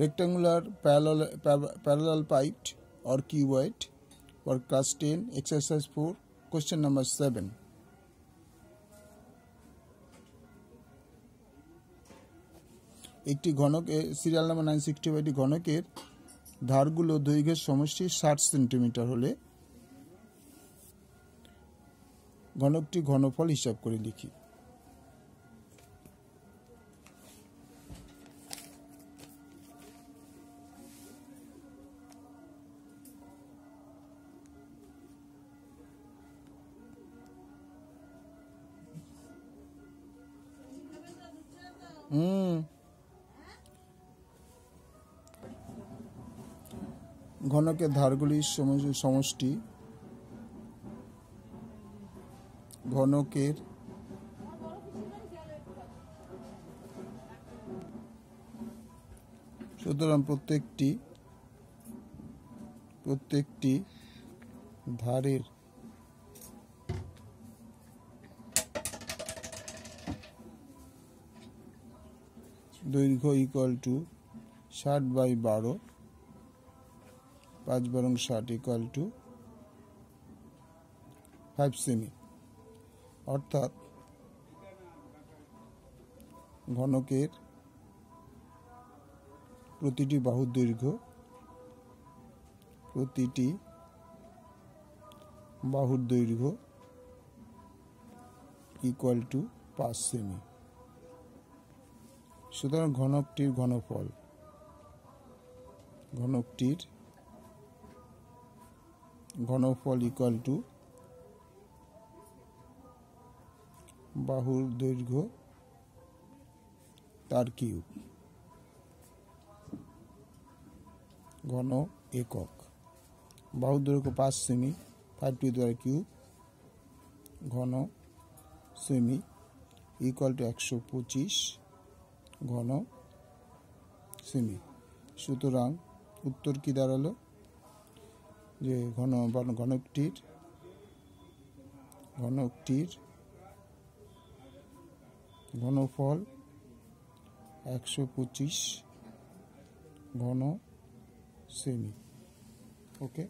rectangular parallel piped or cuboid for class 10 exercise 4 question number 7. একটি ঘনকের serial number 965 একটি ঘনকের ধারগুলো দৈর্ঘ্যের সমষ্টি 60 সেন্টিমিটার হলে ঘনকটি ঘনফল হিসাব করে লিখি। ঘনকের ধারগুলির সমষ্টি ঘনকের সুতরাং প্রত্যেকটি ধারের দৈর্ঘ্য ইকুয়াল টু 60/12 5 বরং 60 ইকুয়াল টু 5 সেমি। অর্থাৎ ঘনকের প্রতিটি বাহুর দৈর্ঘ্য ইকুয়াল টু 5 সেমি। সুতরাং ঘনকটির ঘনফল ইকুয়াল টু বাহুর দৈর্ঘ্য তার কিউব ঘন একক। বাহুর দৈর্ঘ্য 5 সেমি 5 টু দ্বারা কিউব ঘন সেমি ইকুয়াল টু 125 ঘন সেমি। সুতরাং উত্তর কি দাঁড়ালো যে ঘনকটির ঘনফল 125 ঘন সেমি। ওকে।